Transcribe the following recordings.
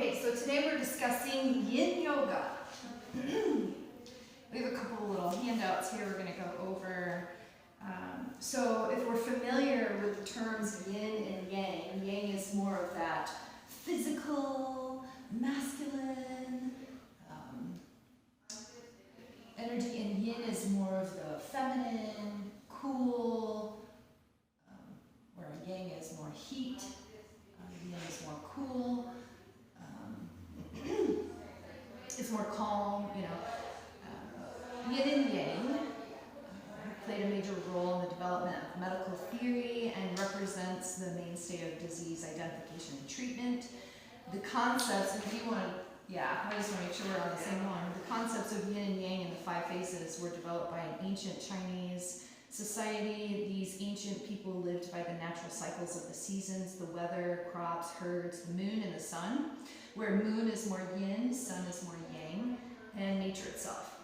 Okay, so today we're discussing Yin Yoga. We have a couple little handouts here we're going to go over. So if we're familiar with the terms Yin and Yang, Yang is more of that physical, masculine energy, and Yin is more of the feminine, cool, where Yang is more heat, Yin is more cool. It's more calm, you know. Yin and Yang played a major role in the development of medical theory and represents the mainstay of disease identification and treatment. The concepts, if you want to, I just want to make sure we're on the same one. The concepts of Yin and Yang and the five phases were developed by an ancient Chinese society. These ancient people lived by the natural cycles of the seasons, the weather, crops, herds, the moon, and the sun, where moon is more yin, sun is more yang, and nature itself.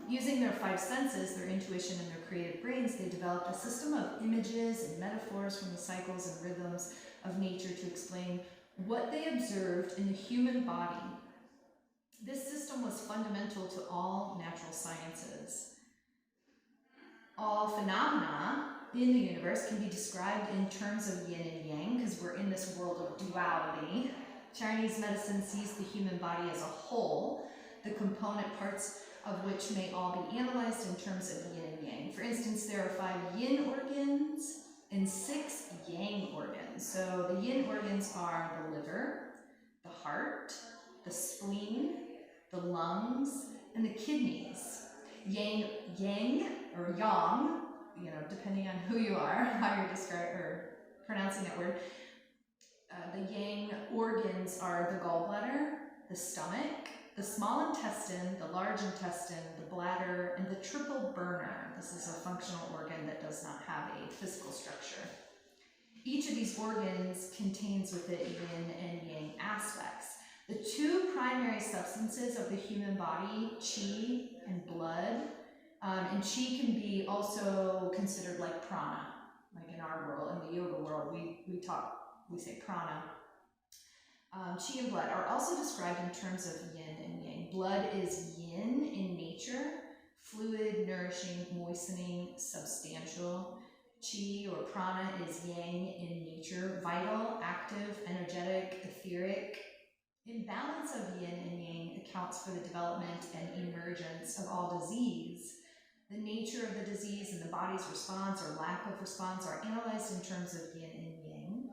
Using their five senses, their intuition, and their creative brains, they developed a system of images and metaphors from the cycles and rhythms of nature to explain what they observed in the human body. This system was fundamental to all natural sciences. All phenomena in the universe can be described in terms of yin and yang because we're in this world of duality. Chinese medicine sees the human body as a whole, the component parts of which may all be analyzed in terms of yin and yang. For instance, there are 5 yin organs and 6 yang organs. So the yin organs are the liver, the heart, the spleen, the lungs, and the kidneys. Yang or yang, you know, depending on who you are, how you're describing or pronouncing that word. The yang organs are the gallbladder, the stomach, the small intestine, the large intestine, the bladder, and the triple burner. This is a functional organ that does not have a physical structure. Each of these organs contains with it yin and yang aspects. The 2 primary substances of the human body, qi and blood, and qi can be also considered like prana, like in our world, in the yoga world, we say prana. Qi and blood are also described in terms of yin and yang. Blood is yin in nature, fluid, nourishing, moistening, substantial. Qi or prana is yang in nature, vital, active, energetic, etheric. Imbalance of yin and yang accounts for the development and emergence of all disease. The nature of the disease and the body's response or lack of response are analyzed in terms of yin and yang.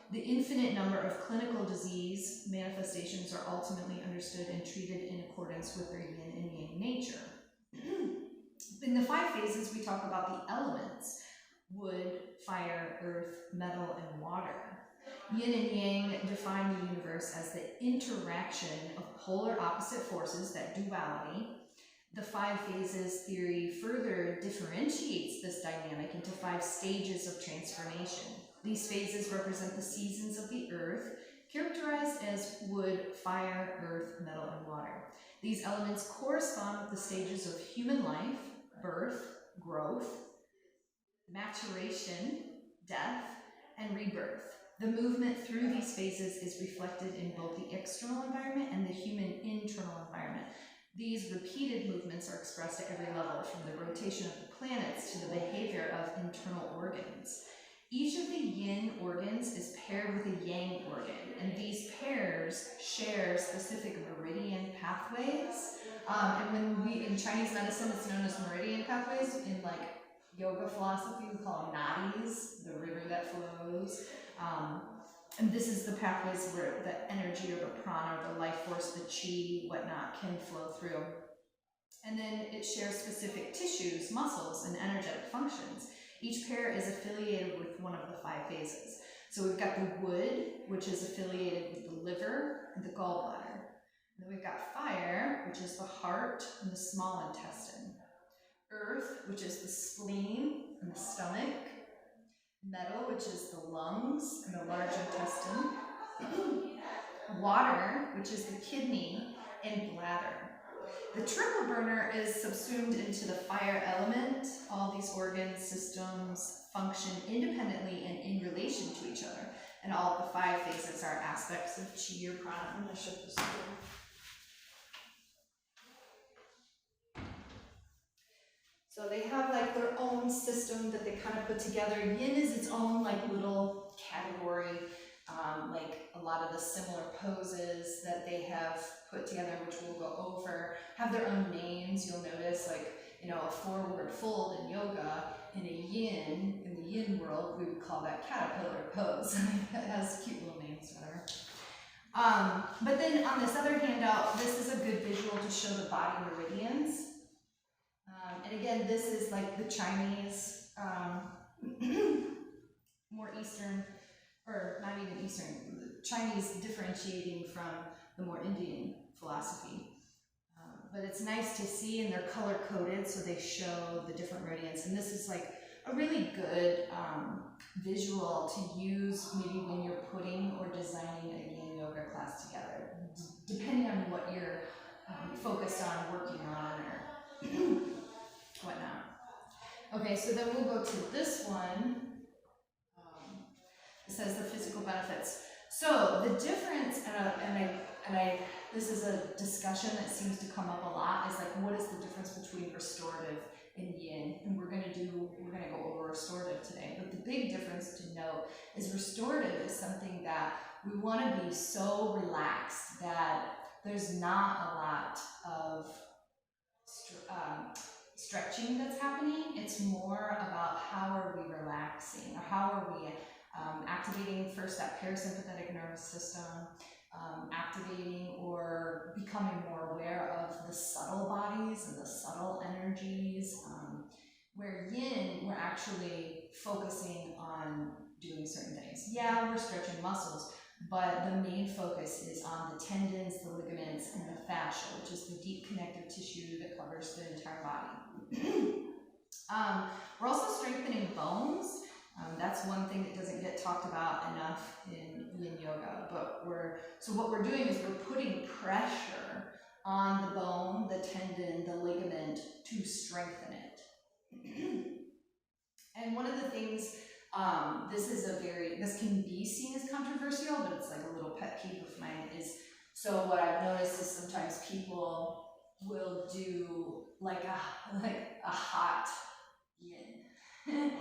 The infinite number of clinical disease manifestations are ultimately understood and treated in accordance with their yin and yang nature. In the 5 phases, we talk about the elements: wood, fire, earth, metal, and water. Yin and yang define the universe as the interaction of polar opposite forces, that duality. The 5 phases theory further differentiates this dynamic into 5 stages of transformation. These phases represent the seasons of the earth, characterized as wood, fire, earth, metal, and water. These elements correspond with the stages of human life: birth, growth, maturation, death, and rebirth. The movement through these phases is reflected in both the external environment and the human internal environment. These repeated movements are expressed at every level, from the rotation of the planets to the behavior of internal organs. Each of the yin organs is paired with a yang organ, and these pairs share specific meridian pathways. And in Chinese medicine, it's known as meridian pathways. In like yoga philosophy, we call them nadis, the river that flows. And this is the pathways where the energy or the prana, the life force, the qi, whatnot, can flow through. And then it shares specific tissues, muscles, and energetic functions. Each pair is affiliated with one of the 5 phases. So we've got the wood, which is affiliated with the liver and the gallbladder. And then we've got fire, which is the heart and the small intestine. Earth, which is the spleen and the stomach. Metal, which is the lungs and the large intestine. Water, which is the kidney and bladder. The triple burner is subsumed into the fire element. All these organ systems function independently and in relation to each other. And all of the 5 phases are aspects of Chi or Prana. I'm going to shift this over. So they have like their own system that they kind of put together. Yin is its own like little category, like a lot of the similar poses that they have put together, which we'll go over, have their own names. You'll notice, like, you know, a forward fold in yoga, in a yin, in the yin world, we would call that caterpillar pose. It has cute little names, whatever. But then on this other handout, this is a good visual to show the body meridians. And again, this is like the Chinese, more Eastern, or not even Eastern, Chinese differentiating from the more Indian philosophy. But it's nice to see, and they're color coded, so they show the different meridians. And this is like a really good visual to use maybe when you're putting or designing a yin yoga class together, depending on what you're focused on working on or whatnot. Okay, so then we'll go to this one. It says the physical benefits. So the difference, this is a discussion that seems to come up a lot, is like, what is the difference between restorative and yin? And we're gonna go over restorative today. But the big difference to note is restorative is something that we want to be so relaxed that there's not a lot of stretching that's happening. It's more about how are we relaxing, or how are we activating first that parasympathetic nervous system, activating or becoming more aware of the subtle bodies and the subtle energies. Where yin, we're actually focusing on doing certain things. Yeah, we're stretching muscles, but the main focus is on the tendons, the ligaments, and the fascia, which is the deep connective tissue that covers the entire body. We're also strengthening bones. That's one thing that doesn't get talked about enough in Yin Yoga. But what we're doing is we're putting pressure on the bone, the tendon, the ligament to strengthen it. And one of the things, this can be seen as controversial, but it's like a little pet peeve of mine, is, so what I've noticed is sometimes people will do like a hot yin.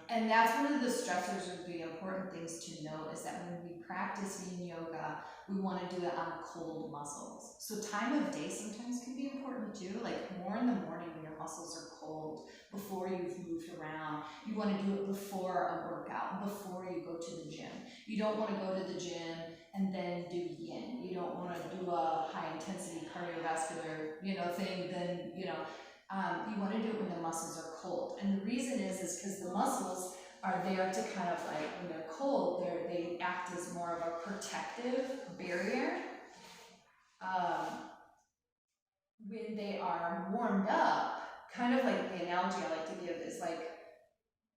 And that's one of the stressors, or the important things to note, is that when we practice yin yoga, we want to do it on cold muscles. So time of day sometimes can be important too, like more in the morning when your muscles are cold, before you've moved around. You want to do it before a workout, before you go to the gym. You don't want to go to the gym and then do yin. You don't want to do a high intensity cardiovascular, thing, then, you want to do it when the muscles are cold. And the reason is because the muscles are there to kind of like, when they're cold, they act as more of a protective barrier. When they are warmed up, kind of like the analogy I like to give is like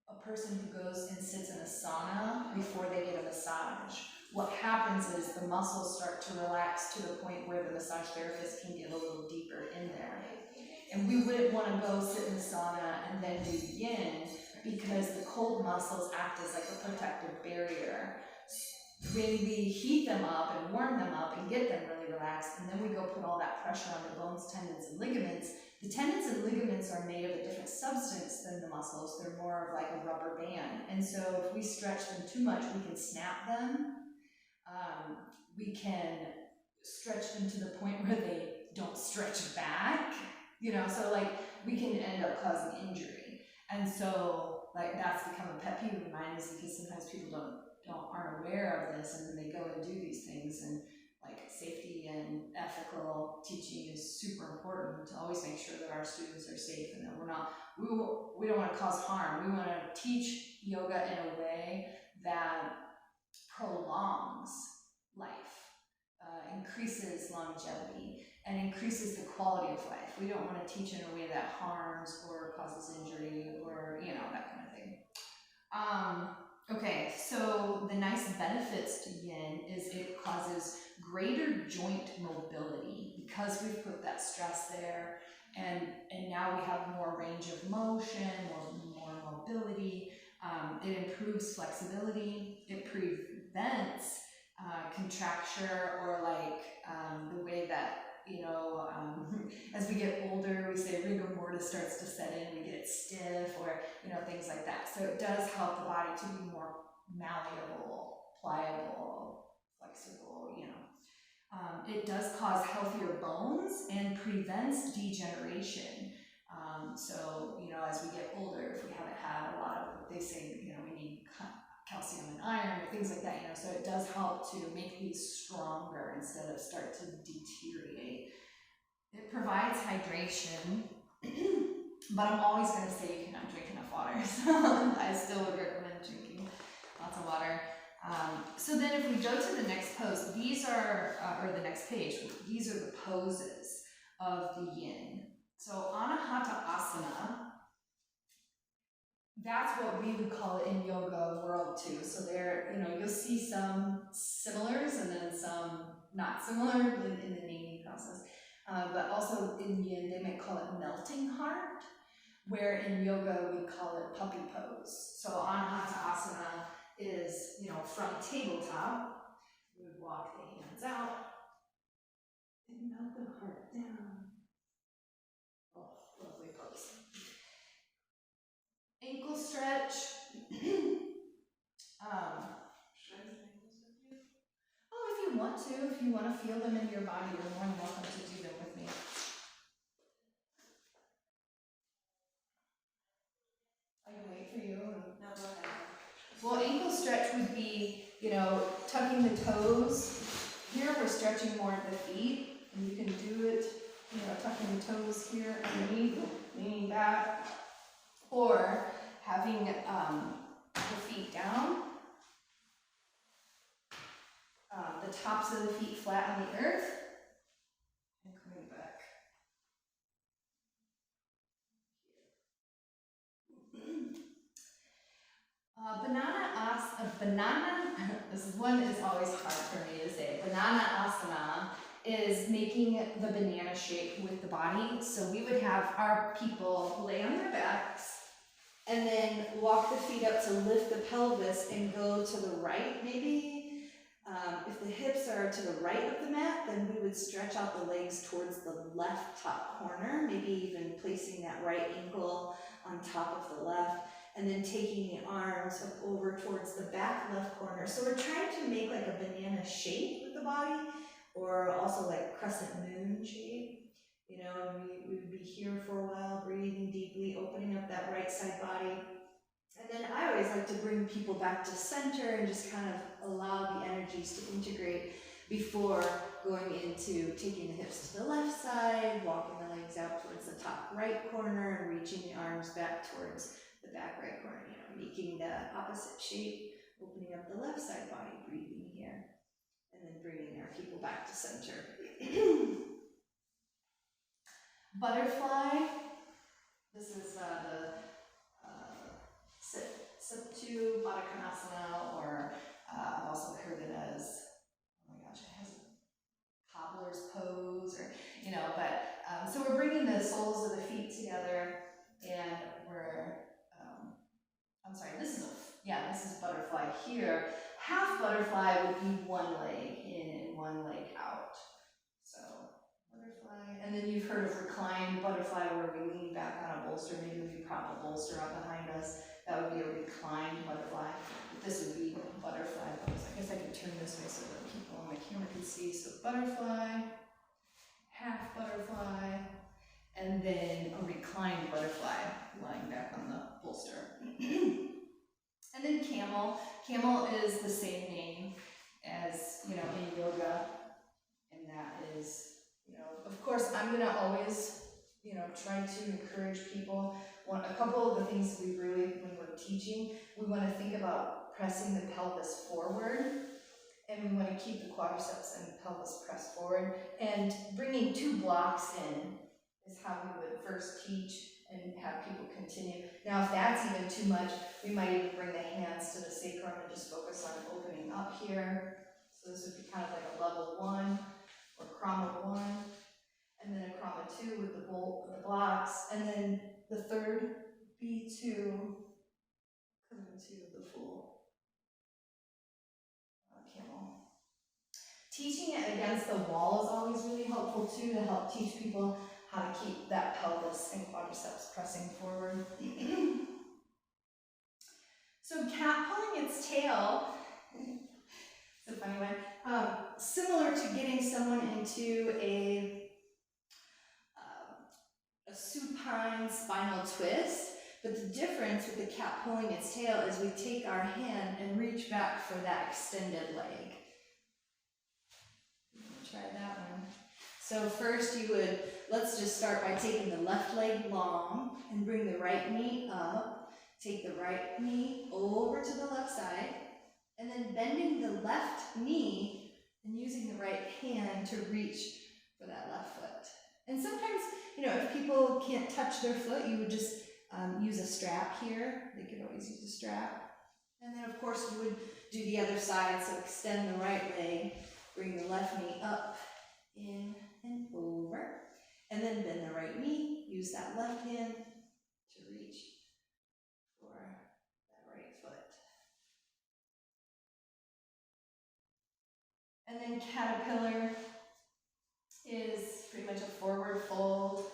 a person who goes and sits in a sauna before they get a massage. What happens is the muscles start to relax to the point where the massage therapist can get a little deeper in there. And we wouldn't want to go sit in the sauna and then do yin, because the cold muscles act as like a protective barrier. When we heat them up and warm them up and get them really relaxed, and then we go put all that pressure on the bones, tendons, and ligaments, the tendons and ligaments are made of a different substance than the muscles. They're more of like a rubber band. And so if we stretch them too much, we can snap them. We can stretch them to the point where they don't stretch back. So like we can end up causing injury. And so like that's become a pet peeve of mine, is because sometimes people aren't aware of this, and then they go and do these things, and like safety and ethical teaching is super important to always make sure that our students are safe, and that we don't want to cause harm. We want to teach yoga in a way that prolongs life, increases longevity, and increases the quality of life. We don't want to teach in a way that harms or causes injury, or that kind of thing. Okay, so the nice benefits to yin is it causes greater joint mobility, because we've put that stress there, and now we have more range of motion, more mobility. It improves flexibility. It prevents contracture, or like the way that, as we get older, we say rigor mortis starts to set in, we get stiff, or, things like that. So it does help the body to be more malleable, pliable, flexible, It does cause healthier bones and prevents degeneration. So, as we get older, if we haven't had a lot of, they say, we need calcium and iron, things like that, so it does help to make these stronger instead of start to deteriorate. It provides hydration, but I'm always going to say you cannot drink enough water, so I still would recommend drinking lots of water. So then if we go to the next pose, these are, or the next page, these are the poses of the yin. So Anahata Asana, that's what we would call it in yoga world too. So there, you'll see some similars and then some not similar in the naming process. But also in yin, they might call it melting heart, where in yoga we call it puppy pose. So Anahata Asana is, from tabletop, we would walk the hands out and melt the heart down. Oh, lovely pose. Ankle stretch. If you want to feel them in your body, you're more than welcome to do them with me. I can wait for you. No, go ahead. Well, ankle stretch would be, tucking the toes. Here we're stretching more at the feet, and you can do it, tucking the toes here underneath, leaning back, or having the feet down, the tops of the feet flat on the earth, and coming back. Banana, this one is always hard for me to say. Banana asana is making the banana shape with the body. So we would have our people lay on their backs and then walk the feet up to lift the pelvis and go to the right maybe. If the hips are to the right of the mat, then we would stretch out the legs towards the left top corner, maybe even placing that right ankle on top of the left, and then taking the arms up over towards the back left corner. So we're trying to make like a banana shape with the body, or also like crescent moon shape. And we would be here for a while, breathing deeply, opening up that right side body. And then I always like to bring people back to center and just kind of allow the energies to integrate before going into taking the hips to the left side, walking the legs out towards the top right corner, and reaching the arms back towards the back right corner, making the opposite shape, opening up the left side body, breathing here, and then bringing our people back to center. Butterfly. This is the Sattu Baddha Konasana, or I've also heard it as, oh my gosh, it has a cobbler's pose, or, but, so we're bringing the soles of the feet together, and we're, I'm sorry, this is butterfly here. Half butterfly would be one leg in and one leg out. So, butterfly, and then you've heard of reclined butterfly, where we lean back on a bolster, maybe we prop a bolster up behind us. That would be a reclined butterfly. This would be a butterfly pose. I guess I could turn this way so that people on my camera can see. So butterfly, half butterfly, and then a reclined butterfly lying back on the bolster. And then camel. Camel is the same name as, in yoga. And that is, of course, I'm going to always, try to encourage people. A couple of the things we really, when we're teaching, we want to think about pressing the pelvis forward, and we want to keep the quadriceps and pelvis pressed forward, and bringing 2 blocks in is how we would first teach and have people continue. Now, if that's even too much, we might even bring the hands to the sacrum and just focus on opening up here. So this would be kind of like a level 1 or krama 1. And then a krama 2 with the blocks, and then the third B2 coming to the full reaching it against the wall is always really helpful too, to help teach people how to keep that pelvis and quadriceps pressing forward. So cat pulling its tail, it's a funny one, similar to getting someone into a supine spinal twist, but the difference with the cat pulling its tail is we take our hand and reach back for that extended leg. Try that one. So first you would, let's just start by taking the left leg long and bring the right knee up. Take the right knee over to the left side, and then bending the left knee and using the right hand to reach for that left foot. And sometimes, you know, if people can't touch their foot, you would just use a strap here. They could always use a strap. And then of course you would do the other side, so extend the right leg, bring the left knee up, in and over, and then bend the right knee, use that left hand to reach for that right foot. And then caterpillar is pretty much a forward fold.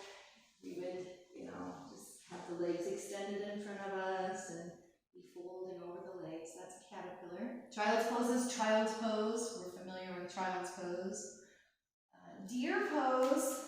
We would, you know, just have the legs extended in front of us and be folding over the legs. That's a caterpillar. Child's pose is child's pose. We're familiar with child's pose. Deer pose,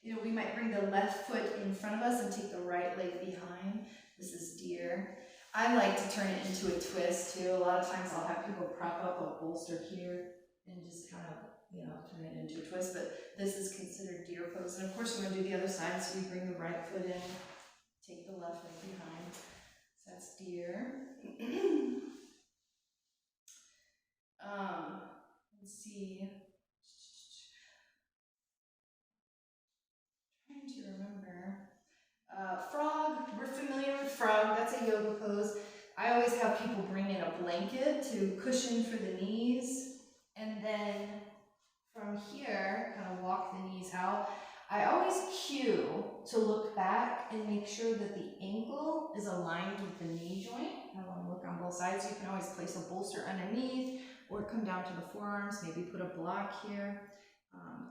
you know, we might bring the left foot in front of us and take the right leg behind. This is deer. I like to turn it into a twist too. A lot of times I'll have people prop up a bolster here and just kind of, you know, turn it into a twist, but this is considered deer pose. And of course we want to do the other side, so we bring the right foot in, take the left leg behind. So that's deer. Let's see. Trying to remember. Frog, we're familiar with frog, that's a yoga pose. I always have people bring in a blanket to cushion for the knees, and then from here, kind of walk the knees out. I always cue to look back and make sure that the ankle is aligned with the knee joint. I want to look on both sides. You can always place a bolster underneath or come down to the forearms, maybe put a block here.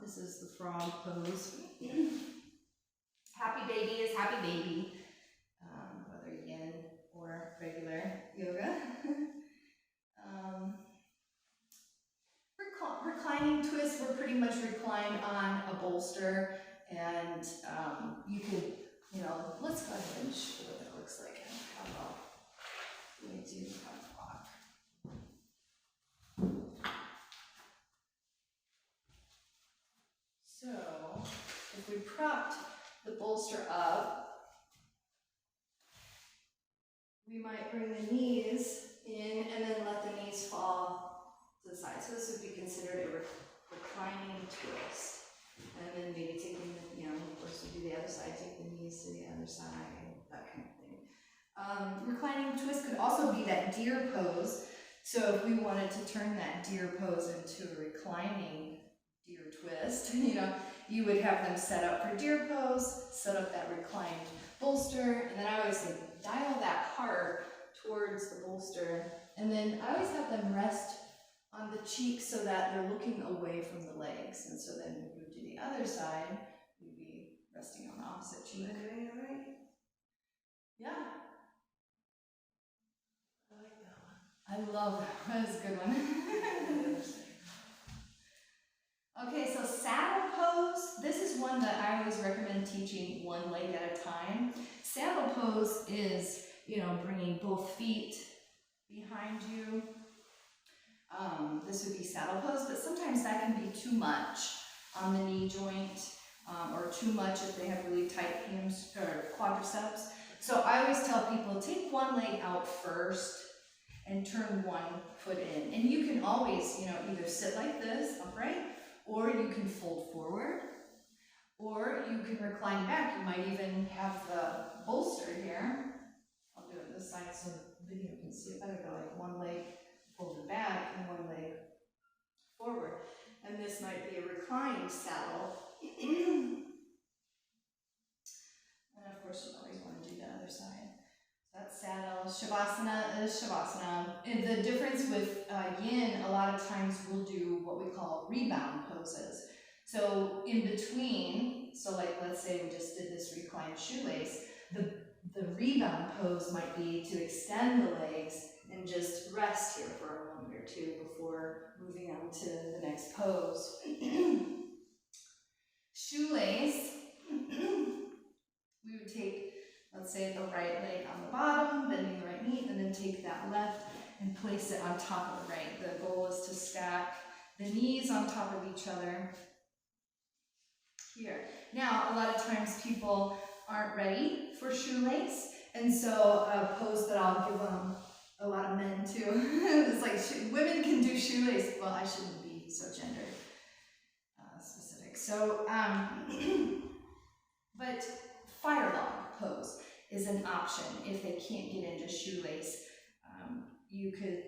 This is the frog pose. Happy baby is happy baby, whether yin or regular yoga. Reclining twist, we're pretty much reclined on a bolster, and you could, you know, let's go ahead and show what that looks like. How about we do a block. So, if we propped the bolster up, we might bring the knees in and then let the knees fall to the side. So this would be considered a reclining twist. And then maybe taking the, you know, of course we do the other side, take the knees to the other side, that kind of thing. Reclining twist could also be that deer pose. So if we wanted to turn that deer pose into a reclining deer twist, you know, you would have them set up for deer pose, set up that reclined bolster, and then I always say dial that heart towards the bolster, and then I always have them rest on the cheek so that they're looking away from the legs. And so then we would do the other side, we'd be resting on the opposite cheek. Okay, all right? Yeah. I like that one. I love that one. That was a good one. Okay, so saddle pose. This is one that I always recommend teaching one leg at a time. Saddle pose is, you know, bringing both feet behind you. This would be saddle pose, but sometimes that can be too much on the knee joint, or too much if they have really tight hams or quadriceps. So I always tell people, take one leg out first and turn one foot in. And you can always, you know, either sit like this, upright, or you can fold forward, or you can recline back. You might even have the bolster here. I'll do it this side so the video can see it better. Go like one leg folded back and one leg forward. And this might be a reclined saddle. And of course you always want to do the other side. So that's saddle. Shavasana is Shavasana. And the difference with Yin, a lot of times we'll do what we call rebound poses. So in between, so like let's say we just did this reclined shoelace, the rebound pose might be to extend the legs and just rest here for a moment or two before moving on to the next pose. Shoelace, we would take, let's say, the right leg on the bottom, bending the right knee, and then take that left and place it on top of the right. The goal is to stack the knees on top of each other here. Now, a lot of times people aren't ready for shoelace, and so a pose that I'll give a lot of men too. It's like women can do shoelace. Well, I shouldn't be so gender specific. So, but fire log pose is an option if they can't get into shoelace. You could,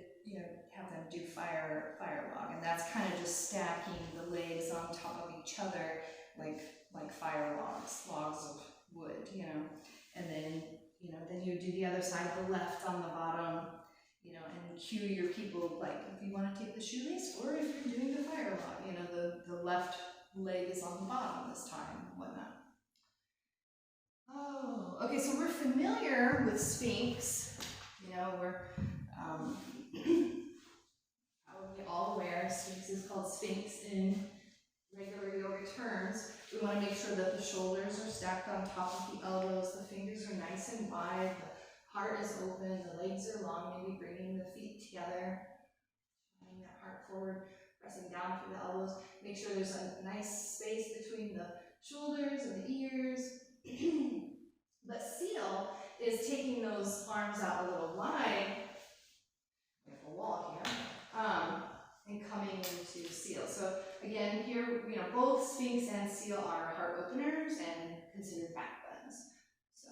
have them do fire log, and that's kind of just stacking the legs on top of each other, like fire logs of wood, and then then you do the other side, the left on the bottom, and cue your people, like if you want to take the shoelace or if you're doing the fire log, the left leg is on the bottom this time, whatnot. Oh, okay, so we're familiar with Sphinx, we're probably all aware Sphinx is called Sphinx in regular yoga terms. We want to make sure that the shoulders are stacked on top of the elbows, the fingers are nice and wide, the heart is open, the legs are long, maybe bringing the feet together, bringing that heart forward, pressing down through the elbows. Make sure there's a nice space between the shoulders and the ears. But seal is taking those arms out a little wide, like a wall here, and coming into seal. So again, here, both Sphinx and seal are heart openers and considered back bends. So,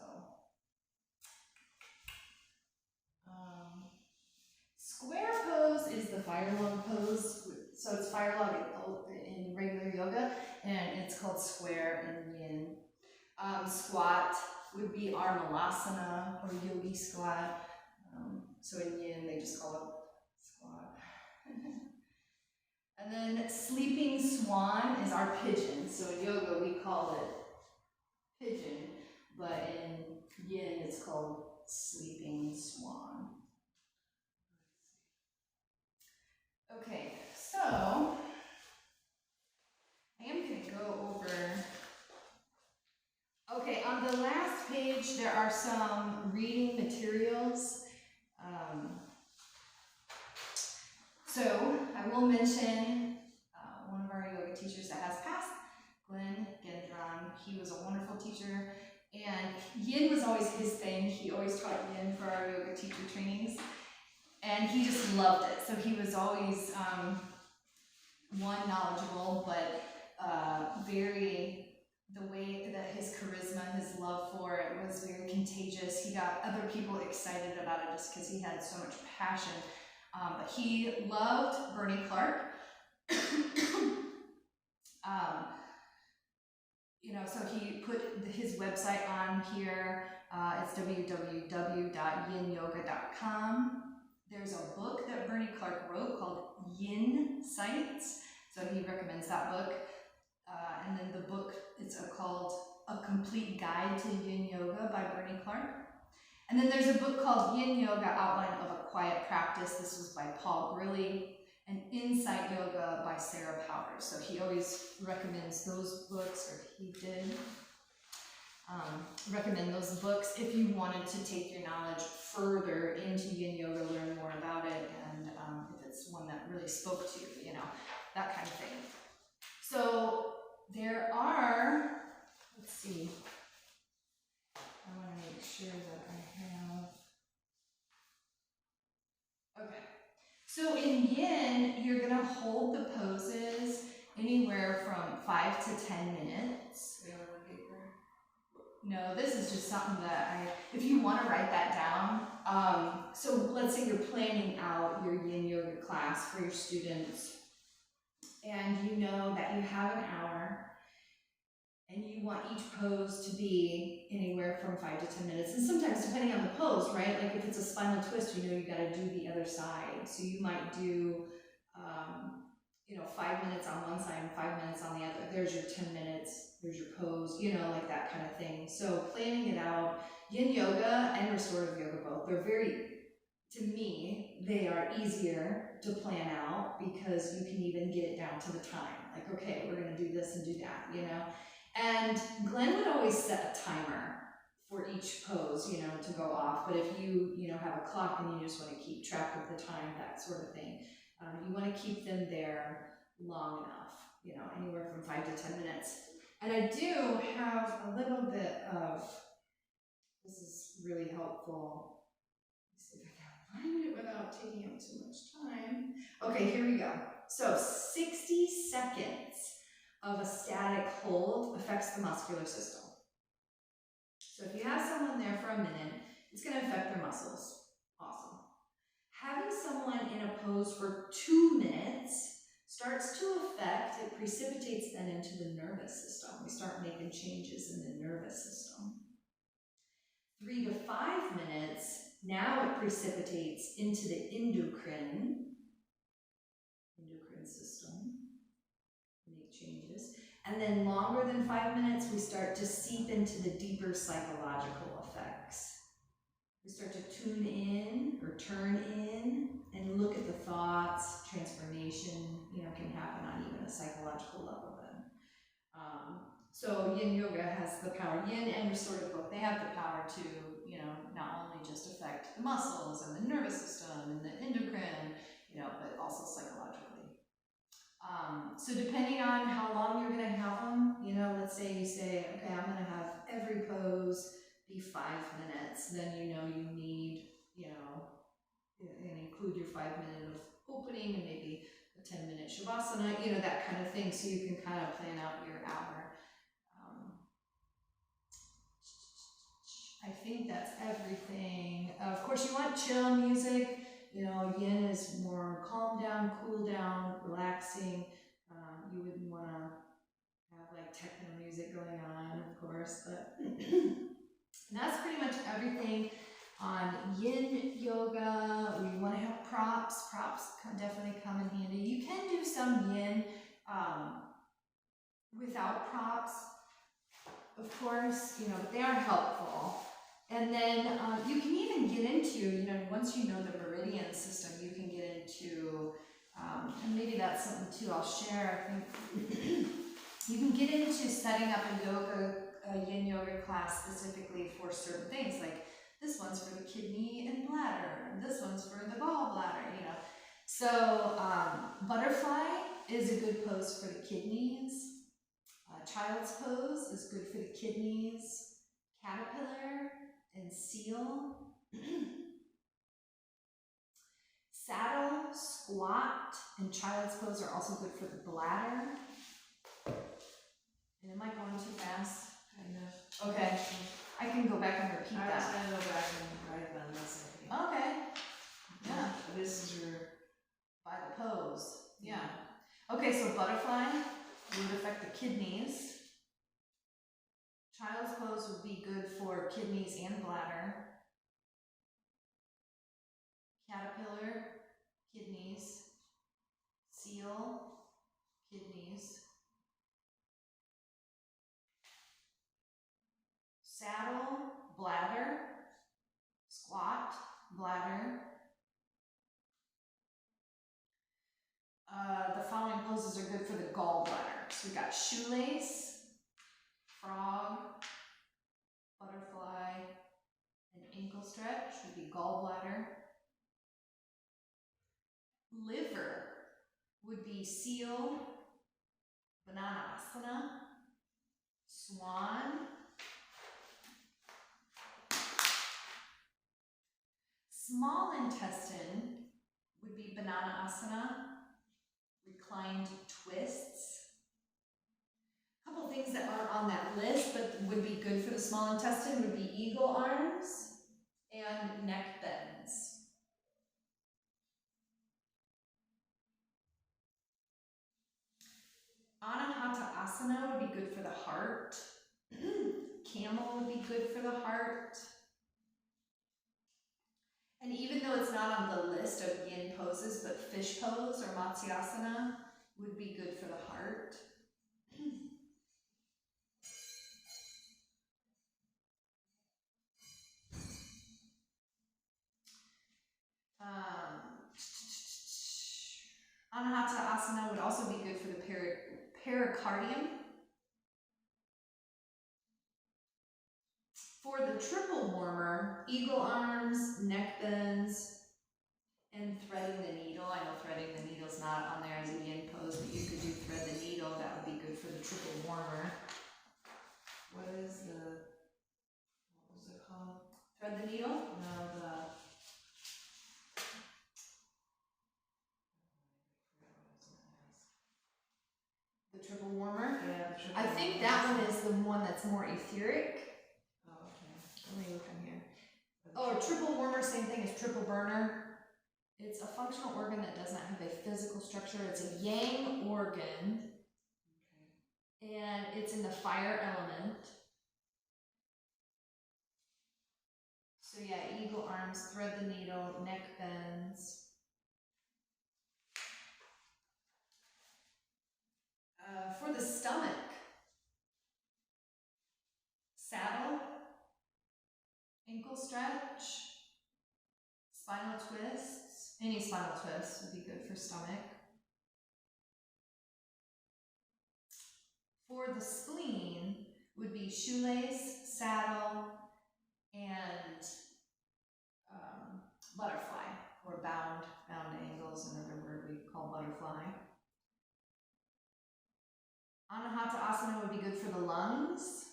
square pose is the fire log pose. So it's fire log in regular yoga, and it's called square in Yin. Squat would be Armalasana or yogi squat. So in Yin, they just call it squat. And then sleeping swan is our pigeon. So in yoga, we call it pigeon, but in Yin, it's called sleeping swan. Okay, so I am going to go over. Okay, on the last page, there are some reading materials. So I will mention one of our yoga teachers that has passed, Glenn Gendron. He was a wonderful teacher, and Yin was always his thing. He always taught Yin for our yoga teacher trainings, and he just loved it. So he was always, knowledgeable, but the way that his charisma, his love for it was very contagious. He got other people excited about it just because he had so much passion. But he loved Bernie Clark. So he put his website on here. It's www.yinyoga.com. There's a book that Bernie Clark wrote called YIN Sights. So he recommends that book. And then the book, it's called A Complete Guide to Yin Yoga by Bernie Clark. And then there's a book called Yin Yoga, Outline of a Quiet Practice. This was by Paul Grilly. And Insight Yoga by Sarah Powers. So he always recommends those books, or he did recommend those books if you wanted to take your knowledge further into Yin Yoga, learn more about it, and if it's one that really spoke to you, that kind of thing. So there are, let's see, I want to make sure that I have, okay. So in Yin, you're going to hold the poses anywhere from 5 to 10 minutes. No, this is just something that if you want to write that down, so let's say you're planning out your Yin Yoga class for your students, and you know that you have an hour, and you want each pose to be anywhere from 5 to 10 minutes. And sometimes depending on the pose, right? Like if it's a spinal twist, you know you gotta do the other side. So you might do, 5 minutes on one side and 5 minutes on the other. There's your 10 minutes, there's your pose, like that kind of thing. So planning it out, yin yoga and restorative yoga both, they're very, to me, they are easier to plan out because you can even get it down to the time. Like, okay, we're gonna do this and do that, And Glenn would always set a timer for each pose, to go off. But if you, have a clock and you just want to keep track of the time, that sort of thing, you want to keep them there long enough, anywhere from 5 to 10 minutes. And I do have a little bit of, this is really helpful. Let's see if I can find it without taking up too much time. Okay, here we go. So 60 seconds of a static hold affects the muscular system. So if you have someone there for a minute, it's going to affect their muscles. Awesome. Having someone in a pose for 2 minutes starts to affect, it precipitates then into the nervous system. We start making changes in the nervous system. 3 to 5 minutes, now it precipitates into the endocrine system. Make changes. And then longer than 5 minutes, we start to seep into the deeper psychological effects. We start to tune in or turn in and look at the thoughts. Transformation, can happen on even a psychological level then. So yin yoga has the power, yin and restorative both, they have the power to, not only just affect the muscles and the nervous system and the endocrine, but also psychologically. So depending on how long you're going to have them, let's say you say, okay, I'm going to have every pose be 5 minutes, then you need, and include your 5 minute of opening and maybe a 10-minute shavasana, that kind of thing, so you can kind of plan out your hour. I think that's everything. Of course, you want chill music. Yin is more calm down, cool down, relaxing. You wouldn't want to have like techno music going on, of course, but and that's pretty much everything on yin yoga. We want to have props. Props definitely come in handy. You can do some yin without props, of course, but they are helpful. And then you can even get into, once you know the meridian system, you can get into, and maybe that's something too I'll share. I think you can get into setting up a yin yoga class specifically for certain things, like this one's for the kidney and bladder, and this one's for the gallbladder, So butterfly is a good pose for the kidneys. Child's pose is good for the kidneys. Caterpillar and seal. Saddle, squat, and child's pose are also good for the bladder. And am I going too fast? Kind of. Okay, I can go back and repeat I was that. gonna go back and write on this. Okay, yeah, This is your. by the pose, yeah. Okay, so butterfly would affect the kidneys. Child's pose would be good for kidneys and bladder. Caterpillar, kidneys. Seal, kidneys. Saddle, bladder. Squat, bladder. The following poses are good for the gallbladder. So we got shoelace, frog, butterfly, and ankle stretch would be gallbladder. Liver would be seal, banana asana, swan, small intestine would be banana asana, reclined twists. A couple things that aren't on that list but would be good for the small intestine would be eagle arms and neck bends. Anahata asana would be good for the heart. Camel would be good for the heart. And even though it's not on the list of yin poses, but fish pose or Matsyasana would be good for the heart. Anahata Asana would also be good for the pericardium. For the triple warmer, eagle arms, neck bends, and threading the needle. I know threading the needle's not on there as a yin pose, but you could do thread the needle. That would be good for the triple warmer. What is the, what was it called? Thread the needle? No, The triple warmer? yeah. I think that one is the one that's more etheric. Oh, okay. Let me look in here. Oh, triple warmer, same thing as triple burner. It's a functional organ that does not have a physical structure. It's a yang organ, and it's in the fire element. So yeah, eagle arms, thread the needle, neck bends. For the stomach, saddle, ankle stretch, spinal twists. Any spinal twist would be good for stomach. For the spleen would be shoelace, saddle, and butterfly, or bound angles, another word we call butterfly. Anahata Asana would be good for the lungs.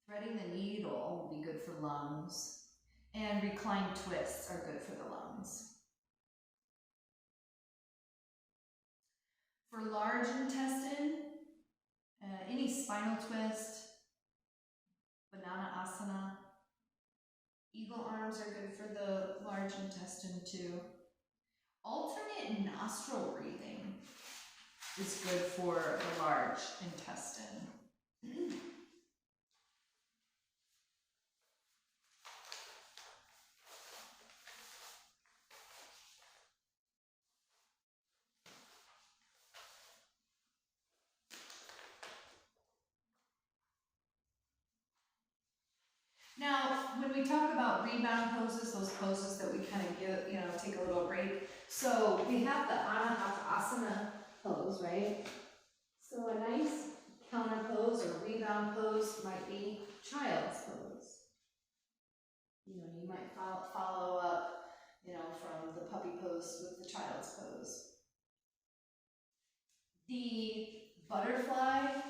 Threading the needle would be good for lungs. And reclined twists are good for the lungs. For large intestine, any spinal twist, banana asana. Eagle arms are good for the large intestine too. Alternate nostril breathing is good for the large intestine. Now, when we talk about rebound poses, those poses that we kind of give, take a little break. So we have the Anahata Asana pose, right? So a nice counter pose or rebound pose might be child's pose. You might follow up, from the puppy pose with the child's pose. The butterfly,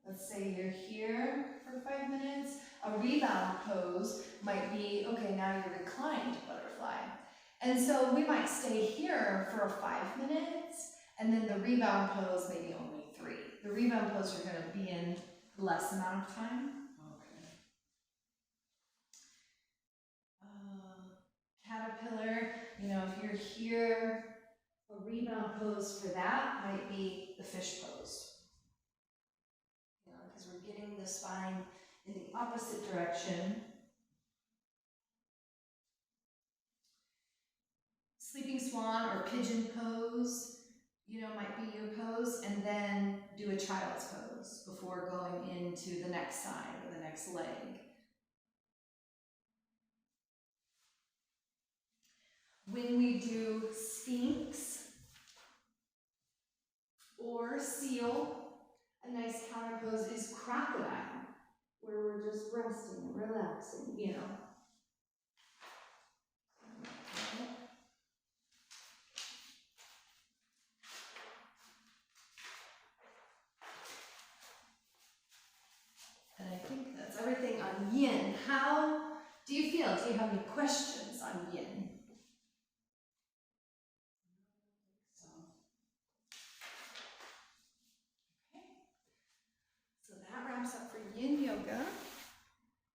let's say you're here for 5 minutes. A rebound pose might be, okay, now you're reclined butterfly. And so we might stay here for 5 minutes, and then the rebound pose maybe only 3. The rebound pose you're going to be in less amount of time. Caterpillar, if you're here, a rebound pose for that might be the fish pose. Because we're getting the spine in the opposite direction. Sleeping swan or pigeon pose, might be your pose, and then do a child's pose before going into the next side or the next leg. When we do sphinx or seal, a nice counter pose is crocodile, where we're just resting and relaxing, And I think that's everything on yin. How do you feel? Do you have any questions on yin?